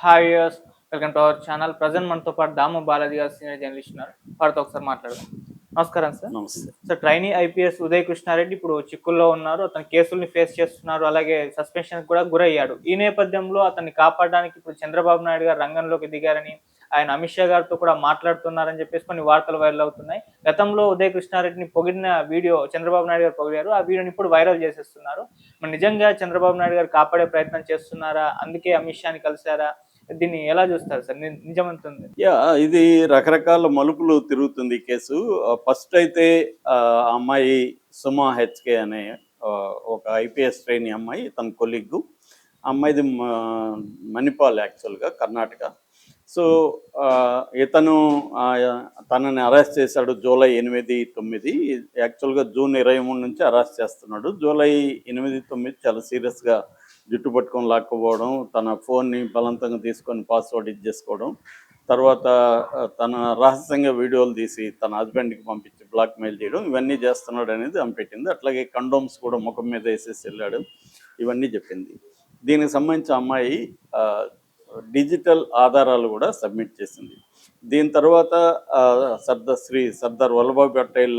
Hi viewers, welcome to our channel. Present మనతో పాటు దాము బాలాజీ గారు సీనియర్ జర్నలిస్ట్ ఉన్నారు. వారితో ఒకసారి మాట్లాడదాం. నమస్కారం సార్. నమస్తే. Sir, trainee IPS Uday Krishna Reddy ఇప్పుడు చిక్కుల్లో ఉన్నారు. అతను కేసుల్ని ఫేస్ చేస్తున్నారు. అలాగే సస్పెన్షన్ కూడా గురయ్యాడు. ఈ నేపథ్యంలో అతన్ని కాపాడడానికి ఇప్పుడు చంద్రబాబు నాయుడు గారు రంగంలోకి దిగారని, ఆయన అమిత్ షా గారితో కూడా మాట్లాడుతున్నారని చెప్పేసి కొన్ని వార్తలు వైరల్ అవుతున్నాయి. గతంలో ఉదయ్ కృష్ణారెడ్డిని పొగిడిన వీడియో చంద్రబాబు నాయుడు గారు పొగిడారు. ఆ వీడియోని ఇప్పుడు వైరల్ చేసేస్తున్నారు. మరి నిజంగా చంద్రబాబు నాయుడు గారు కాపాడే ప్రయత్నం చేస్తున్నారా? అందుకే అమిత్ షాని కలిశారా? దీన్ని ఎలా చూస్తారు సార్? నిజమంతుంది. ఇది రకరకాల మలుపులు తిరుగుతుంది ఈ కేసు. ఫస్ట్ అయితే ఆ అమ్మాయి సుమా హెచ్కే అనే ఒక ఐపీఎస్ ట్రైనీ అమ్మాయి, తన కొలీగ్. అమ్మాయిది మణిపాల్, యాక్చువల్గా కర్ణాటక. సో ఇతను తనని అరెస్ట్ చేశాడు జూలై 8, 9. యాక్చువల్గా జూన్ 23 నుంచి అరెస్ట్ చేస్తున్నాడు. జూలై 8, 9 చాలా సీరియస్గా జుట్టు పట్టుకొని లాక్కపోవడం, తన ఫోన్ని బలవంతంగా తీసుకొని పాస్వర్డ్ ఇచ్చేసుకోవడం, తర్వాత తన రహస్యంగా వీడియోలు తీసి తన హస్బెండ్కి పంపించి బ్లాక్మెయిల్ చేయడం, ఇవన్నీ చేస్తున్నాడు అనేది ఆమె పెట్టింది. అట్లాగే కండోమ్స్ కూడా ముఖం మీద వేసేసి వెళ్ళాడు, ఇవన్నీ చెప్పింది. దీనికి సంబంధించి అమ్మాయి డిజిటల్ ఆధారాలు కూడా సబ్మిట్ చేసింది. దీని తర్వాత Sardar Vallabhbhai Patel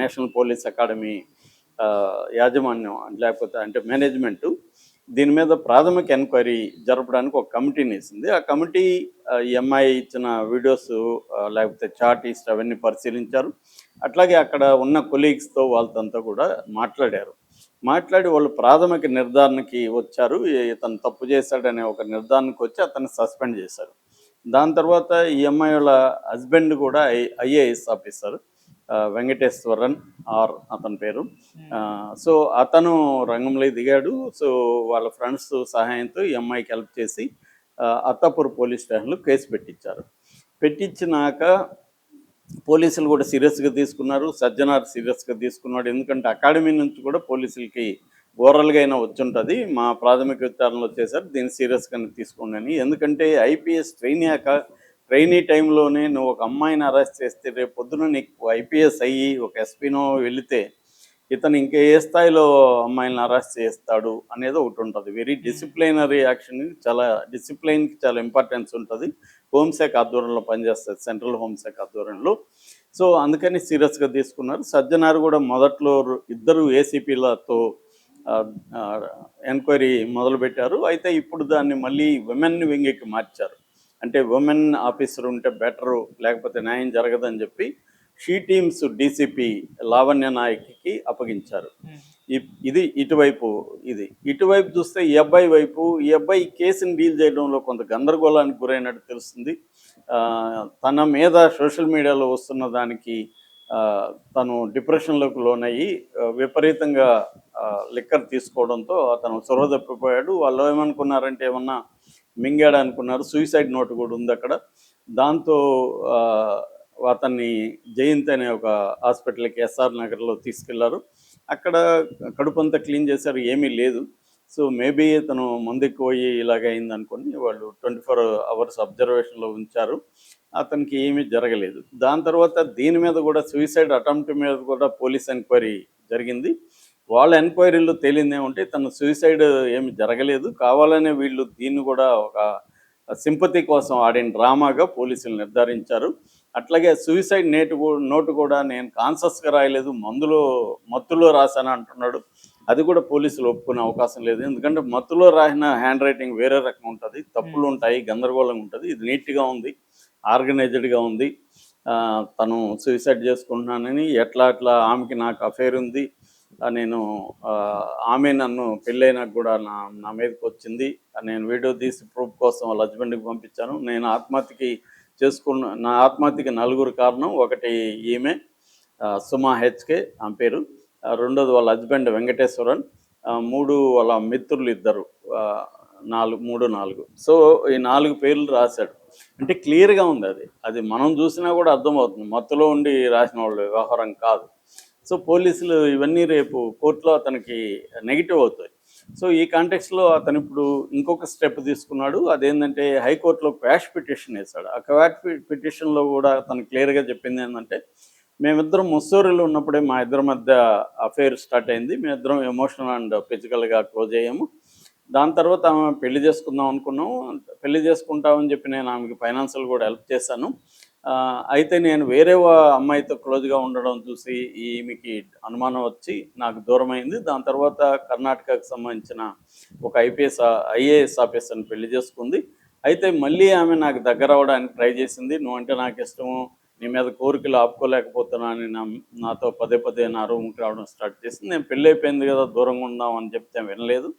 national police academy యాజమాన్యం, లేకపోతే అంటే మేనేజ్మెంటు దీని మీద ప్రాథమిక ఎంక్వైరీ జరపడానికి ఒక కమిటీని వేసింది. ఆ కమిటీ ఈ అమ్మాయి ఇచ్చిన వీడియోస్, లేకపోతే చాట్ హిస్టరీ అవన్నీ పరిశీలించారు. అట్లాగే అక్కడ ఉన్న కొలీగ్స్తో వాళ్ళతో కూడా మాట్లాడి వాళ్ళు ప్రాథమిక నిర్ధారణకి వచ్చారు. ఇతను తప్పు చేశాడనే ఒక నిర్ధారణకు వచ్చి అతన్ని సస్పెండ్ చేశారు. దాని తర్వాత ఈ అమ్మాయి వాళ్ళ హస్బెండ్ కూడా ఐఏఎస్ ఆఫీసర్, వెంకటేశ్వరన్ అతని పేరు. సో అతను రంగంలో దిగాడు. సో వాళ్ళ ఫ్రెండ్స్ సహాయంతో ఈ అమ్మాయికి హెల్ప్ చేసి అత్తాపూర్ పోలీస్ స్టేషన్లో కేసు పెట్టించినాక పోలీసులు కూడా సీరియస్గా తీసుకున్నారు. సజ్జనార్ సీరియస్గా తీసుకున్నాడు. ఎందుకంటే అకాడమీ నుంచి కూడా పోలీసులకి ఓరల్గా అయినా వచ్చుంటుంది, మా ప్రాథమిక విచారణలో చేశారు, దీన్ని సీరియస్గానే తీసుకోండి అని. ఎందుకంటే ఐపీఎస్ ట్రైనీ టైంలోనే నువ్వు ఒక అమ్మాయిని అరెస్ట్ చేస్తే రేపు పొద్దున నీకు ఐపీఎస్ అయ్యి ఒక ఎస్పీనో వెళితే ఇతను ఇంకా ఏ స్థాయిలో అమ్మాయిలను అరెస్ట్ చేస్తాడు అనేది ఒకటి ఉంటుంది. వెరీ డిసిప్లైనరీ యాక్షన్, డిసిప్లైన్కి చాలా ఇంపార్టెన్స్ ఉంటుంది. హోంశాఖ ఆధ్వర్యంలో పనిచేస్తుంది, సెంట్రల్ హోంశాఖ ఆధ్వర్యంలో. సో అందుకని సీరియస్గా తీసుకున్నారు. సజ్జనార్ కూడా మొదట్లో ఇద్దరు ఏసీపీలతో ఎంక్వైరీ మొదలుపెట్టారు. అయితే ఇప్పుడు దాన్ని మళ్ళీ విమెన్ వింగ్కి మార్చారు. అంటే ఉమెన్ ఆఫీసర్ ఉంటే బెటరు, లేకపోతే న్యాయం జరగదని చెప్పి షీ టీమ్స్ డీసీపీ లావణ్య నాయక్కి అప్పగించారు. ఇది ఇటువైపు చూస్తే ఈ అబ్బాయి కేసుని డీల్ చేయడంలో కొంత గందరగోళానికి గురైనట్టు తెలుస్తుంది. తన మీద సోషల్ మీడియాలో వస్తున్న దానికి తను డిప్రెషన్లోకి లోనయ్యి విపరీతంగా లిక్కర్ తీసుకోవడంతో అతను సొరవ తప్పిపోయాడు. వాళ్ళు ఏమనుకున్నారంటే ఏమన్నా మింగాడు అనుకున్నారు. సూసైడ్ నోట్ కూడా ఉంది అక్కడ. దాంతో అతన్ని జయంత్ అనే ఒక హాస్పిటల్కి ఎస్ఆర్ నగర్లో తీసుకెళ్లారు. అక్కడ కడుపంతా క్లీన్ చేశారు, ఏమీ లేదు. సో మేబీ తను ముందుకు పోయి ఇలాగైంది అనుకుని వాళ్ళు 24 hours అబ్జర్వేషన్లో ఉంచారు. అతనికి ఏమీ జరగలేదు. దాని తర్వాత దీని మీద కూడా సూసైడ్ అటెంప్ట్ మీద కూడా పోలీస్ ఎంక్వైరీ జరిగింది. వాళ్ళ ఎంక్వైరీలో తేలిందేమంటే తను సూసైడ్ ఏమి జరగలేదు, కావాలనే వీళ్ళు దీన్ని కూడా ఒక సింపతి కోసం ఆడిన డ్రామాగా పోలీసులు నిర్ధారించారు. అట్లాగే సూసైడ్ నోటు కూడా నేను కాన్షియస్గా రాయలేదు, మత్తులో రాశాను అంటున్నాడు. అది కూడా పోలీసులు ఒప్పుకునే అవకాశం లేదు. ఎందుకంటే మత్తులో రాసిన హ్యాండ్ రైటింగ్ వేరే రకం ఉంటుంది, తప్పులు ఉంటాయి, గందరగోళంగా ఉంటుంది. ఇది నీట్గా ఉంది, ఆర్గనైజ్డ్గా ఉంది. తను సూసైడ్ చేసుకుంటున్నానని ఎట్లా ఆమెకి నాకు అఫేర్ ఉంది, నేను ఆమె నన్ను పెళ్ళైనాక కూడా నా మీదకి వచ్చింది, నేను వీడియో తీసి ప్రూఫ్ కోసం వాళ్ళ హస్బెండ్కి పంపించాను, నా ఆత్మహత్యకి 4 కారణం. ఒకటి ఈమె సుమా హెచ్కే ఆమె పేరు, రెండోది వాళ్ళ హస్బెండ్ వెంకటేశ్వరన్, 3 వాళ్ళ మిత్రులు 2, 4. సో ఈ 4 పేర్లు రాశాడు. అంటే క్లియర్గా ఉంది. అది మనం చూసినా కూడా అర్థమవుతుంది, మత్తులో ఉండి రాసిన వాళ్ళు వ్యవహారం కాదు. సో పోలీసులు ఇవన్నీ రేపు కోర్టులో అతనికి నెగిటివ్ అవుతాయి. సో ఈ కాంటెక్స్లో అతను ఇప్పుడు ఇంకొక స్టెప్ తీసుకున్నాడు. అదేంటంటే హైకోర్టులో క్వాష్ పిటిషన్ వేశాడు. ఆ క్వాష్ పిటిషన్లో కూడా అతను క్లియర్గా చెప్పింది ఏంటంటే, మేమిద్దరం ముస్సూరిలో ఉన్నప్పుడే మా ఇద్దరి మధ్య అఫేర్ స్టార్ట్ అయింది, మేమిద్దరం ఎమోషనల్ అండ్ ఫిజికల్గా క్లోజ్ అయ్యాము. దాని తర్వాత ఆమె పెళ్లి చేసుకుందాం అనుకున్నాం. పెళ్లి చేసుకుంటామని చెప్పి నేను ఆమెకి ఫైనాన్షియల్ కూడా హెల్ప్ చేశాను. అయితే నేను వేరే అమ్మాయితో క్లోజ్గా ఉండడం చూసి ఈమెకి అనుమానం వచ్చి నాకు దూరమైంది. దాని తర్వాత కర్ణాటకకు సంబంధించిన ఒక ఐఏఎస్ ఆఫీసర్ని పెళ్లి చేసుకుంది. అయితే మళ్ళీ ఆమె నాకు దగ్గర అవ్వడానికి ట్రై చేసింది. నువ్వంటే నాకు ఇష్టము, నీ మీద కోరికలు ఆపుకోలేకపోతున్నా అని నాతో పదే పదే నా రూమ్కి రావడం స్టార్ట్ చేసింది. నేను పెళ్ళి అయిపోయింది కదా, దూరంగా ఉందాం అని చెప్తే వినలేదు.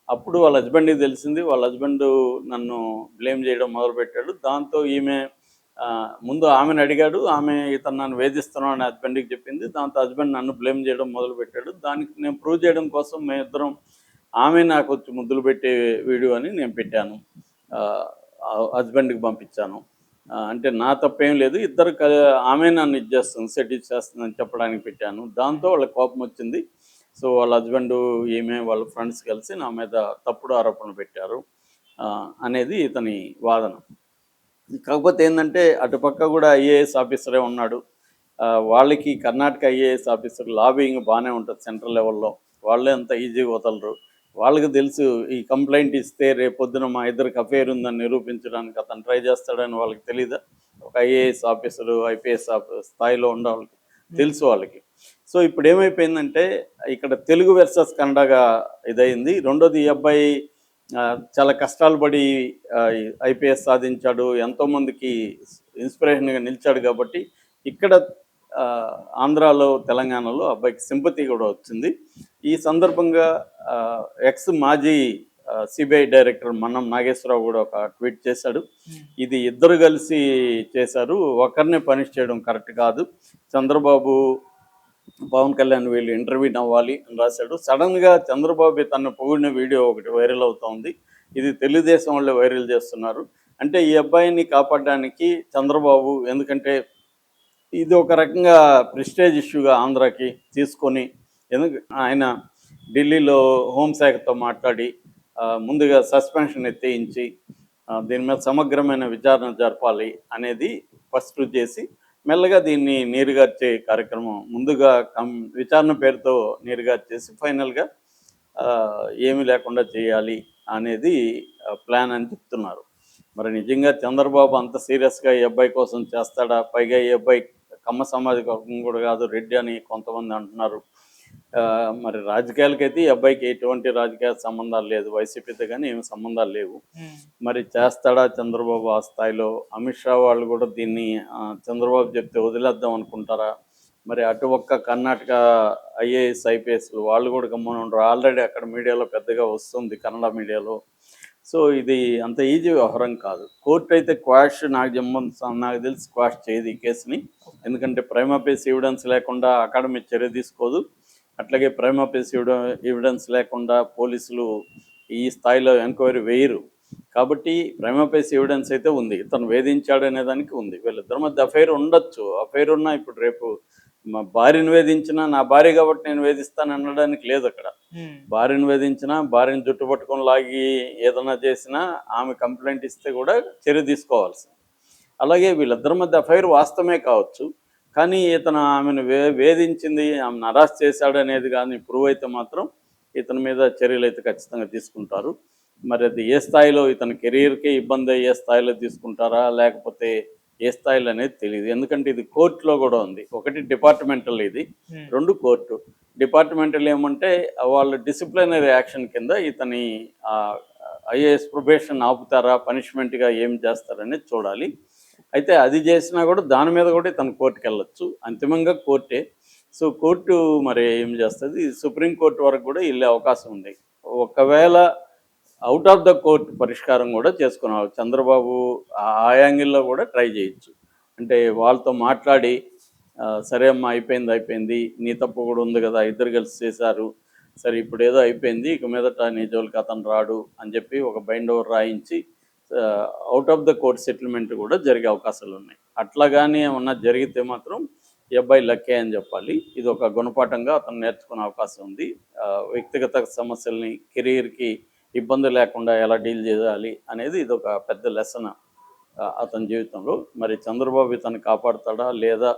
అప్పుడు వాళ్ళ హస్బెండ్కి తెలిసింది. వాళ్ళ హస్బెండ్ నన్ను బ్లేమ్ చేయడం మొదలుపెట్టాడు. దాంతో ఈమె ముందు ఆమెను అడిగాడు. ఆమె ఇతను నన్ను వేధిస్తున్నాడు అని హస్బెండ్కి చెప్పింది. దాంతో హస్బెండ్ నన్ను బ్లేమ్ చేయడం మొదలుపెట్టాడు. దానికి నేను ప్రూవ్ చేయడం కోసం మేమిద్దరం ఆమె నాకు వచ్చి ముద్దులు పెట్టే వీడియో అని నేను పెట్టాను. హస్బెండ్కి పంపించాను. అంటే నా తప్పేం లేదు, ఇద్దరు ఆమె నన్ను ఇది చేస్తుంది, సెటిల్ చేస్తుందని చెప్పడానికి పెట్టాను. దాంతో వాళ్ళకి కోపం వచ్చింది. సో వాళ్ళ హస్బెండ్, ఈమె, వాళ్ళ ఫ్రెండ్స్ కలిసి నా మీద తప్పుడు ఆరోపణలు పెట్టారు అనేది ఇతని వాదన. కాకపోతే ఏంటంటే అటుపక్క కూడా ఐఏఎస్ ఆఫీసరే ఉన్నాడు. వాళ్ళకి కర్ణాటక ఐఏఎస్ ఆఫీసర్ లాబింగ్ బాగానే ఉంటుంది సెంట్రల్ లెవెల్లో. వాళ్ళే అంత ఈజీగా వదలరు. వాళ్ళకి తెలుసు ఈ కంప్లైంట్ ఇస్తే రేపొద్దున మా ఇద్దరికి అఫేర్ ఉందని నిరూపించడానికి అతను ట్రై చేస్తాడని వాళ్ళకి తెలీదా? ఒక ఐఏఎస్ ఆఫీసరు, ఐపీఎస్ స్థాయిలో ఉండే వాళ్ళకి తెలుసు వాళ్ళకి. సో ఇప్పుడు ఏమైపోయిందంటే ఇక్కడ తెలుగు వర్సెస్ కన్నడగా ఇదయింది. రెండోది, ఈ అబ్బాయి చాలా కష్టాలు పడి ఐపీఎస్ సాధించాడు, ఎంతోమందికి ఇన్స్పిరేషన్గా నిలిచాడు. కాబట్టి ఇక్కడ ఆంధ్రాలో, తెలంగాణలో అబ్బాయికి సింపతి కూడా వచ్చింది. ఈ సందర్భంగా మాజీ సిబిఐ డైరెక్టర్ మన్నం నాగేశ్వరరావు కూడా ఒక ట్వీట్ చేశాడు. ఇది ఇద్దరు కలిసి చేశారు, ఒకరినే పనిష్ చేయడం కరెక్ట్ కాదు. చంద్రబాబు, పవన్ కళ్యాణ్ వీళ్ళు ఇంటర్వ్యూని అవ్వాలి అని రాశాడు. సడన్గా చంద్రబాబు తను పొగిడిన వీడియో ఒకటి వైరల్ అవుతోంది. ఇది తెలుగుదేశం వాళ్ళే వైరల్ చేస్తున్నారు. అంటే ఈ అబ్బాయిని కాపాడడానికి చంద్రబాబు, ఎందుకంటే ఇది ఒక రకంగా ప్రెస్టేజ్ ఇష్యూగా ఆంధ్రాకి తీసుకొని, ఆయన ఢిల్లీలో హోంశాఖతో మాట్లాడి ముందుగా సస్పెన్షన్ ఎత్తేయించి దీని మీద సమగ్రమైన విచారణ జరపాలి అనేది ఫస్ట్ చేసి, మెల్లగా దీన్ని నీరుగార్చే కార్యక్రమం ముందుగా విచారణ పేరుతో నీరుగార్చేసి ఫైనల్గా ఏమీ లేకుండా చేయాలి అనేది ప్లాన్ అని చెప్తున్నారు. మరి నిజంగా చంద్రబాబు అంత సీరియస్గా ఈ అబ్బాయి కోసం చేస్తాడా? పైగా ఈ అబ్బాయి కమ్మ సామాజిక వర్గం కూడా కాదు, రెడ్డి అని కొంతమంది అంటున్నారు. మరి రాజకీయాలకైతే ఈ అబ్బాయికి ఎటువంటి రాజకీయ సంబంధాలు లేదు, వైసీపీతో కానీ ఏమి సంబంధాలు లేవు. మరి చేస్తాడా చంద్రబాబు ఆ స్థాయిలో? అమిత్ షా వాళ్ళు కూడా దీన్ని చంద్రబాబు చెప్తే వదిలేద్దాం అనుకుంటారా? మరి అటు ఒక్క కర్ణాటక ఐఏఎస్ ఐపీఎస్లు వాళ్ళు కూడా గమ్మున ఉండరు. ఆల్రెడీ అక్కడ మీడియాలో పెద్దగా వస్తుంది, కన్నడ మీడియాలో. సో ఇది అంత ఈజీ వ్యవహారం కాదు. కోర్టు అయితే నాకు తెలిసి క్వాష్ చేయదు ఈ కేసుని. ఎందుకంటే ప్రైమా ఫేసి ఎవిడెన్స్ లేకుండా అకాడమీ చర్య తీసుకోదు. అట్లాగే ప్రైమా ఫేసి ఎవిడెన్స్ లేకుండా పోలీసులు ఈ స్థాయిలో ఎంక్వైరీ వేయరు. కాబట్టి ప్రైమా ఫేసి ఎవిడెన్స్ అయితే ఉంది, ఇతను వేధించాడు అనే దానికి ఉంది. వీళ్ళిద్దరి మధ్య అఫైర్ ఉండొచ్చు. అఫైర్ ఉన్నా ఇప్పుడు రేపు మా భార్యను వేధించినా నా భార్య కాబట్టి నేను వేధిస్తాను అనడానికి లేదు. అక్కడ భార్యను వేధించినా, భార్యను జుట్టు పట్టుకొని లాగి ఏదైనా చేసినా ఆమె కంప్లైంట్ ఇస్తే కూడా చర్య తీసుకోవాల్సింది. అలాగే వీళ్ళిద్దరి మధ్య అఫైర్ వాస్తవమే కావచ్చు, కానీ ఇతను ఆమెను వేధించింది, ఆమెను అరెస్ట్ చేశాడు అనేది కానీ ప్రూవ్ అయితే మాత్రం ఇతని మీద చర్యలు అయితే ఖచ్చితంగా తీసుకుంటారు. మరి అది ఏ స్థాయిలో, ఇతని కెరీర్కే ఇబ్బంది అయ్యే స్థాయిలో తీసుకుంటారా లేకపోతే ఏ స్థాయిలో అనేది తెలియదు. ఎందుకంటే ఇది కోర్టులో కూడా ఉంది. ఒకటి డిపార్ట్మెంటల్, ఇది రెండు కోర్టు. డిపార్ట్మెంటల్ ఏమంటే వాళ్ళు డిసిప్లినరీ యాక్షన్ కింద ఇతని ఐఏఎస్ ప్రొబేషన్ ఆపుతారా, పనిష్మెంట్గా ఏం చేస్తారనేది చూడాలి. అయితే అది చేసినా కూడా దాని మీద కూడా ఇతను కోర్టుకు వెళ్ళొచ్చు. అంతిమంగా కోర్టే. సో కోర్టు మరి ఏం చేస్తుంది, సుప్రీంకోర్టు వరకు కూడా వెళ్ళే అవకాశం ఉంది. ఒకవేళ అవుట్ ఆఫ్ ద కోర్ట్ పరిష్కారం కూడా చేసుకున్నారు చంద్రబాబు, ఆ యాంగిల్లో కూడా ట్రై చేయొచ్చు. అంటే వాళ్ళతో మాట్లాడి సరే అమ్మా అయిపోయింది, నీ తప్పు కూడా ఉంది కదా, ఇద్దరు కలిసి చేశారు, సరే ఇప్పుడు ఏదో అయిపోయింది, ఇక మీదట నీ జోలికి అతను రాడు అని చెప్పి ఒక బైండ్ ఓవర్ రాయించి out of the court settlement కూడా జరిగే అవకాశాలు ఉన్నాయి. అట్లాగానే ఏమన్నా జరిగితే మాత్రం ఈ అబ్బాయి లక్కే అని చెప్పాలి. ఇది ఒక గుణపాఠంగా అతను నేర్చుకునే అవకాశం ఉంది. వ్యక్తిగత సమస్యల్ని, కెరీర్కి ఇబ్బంది లేకుండా ఎలా డీల్ చేయాలి అనేది ఇది ఒక పెద్ద లెసన్ అతని జీవితంలో. మరి చంద్రబాబు ఇతను కాపాడుతాడా లేదా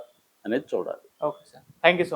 అనేది చూడాలి. Okay sir, thank you so much.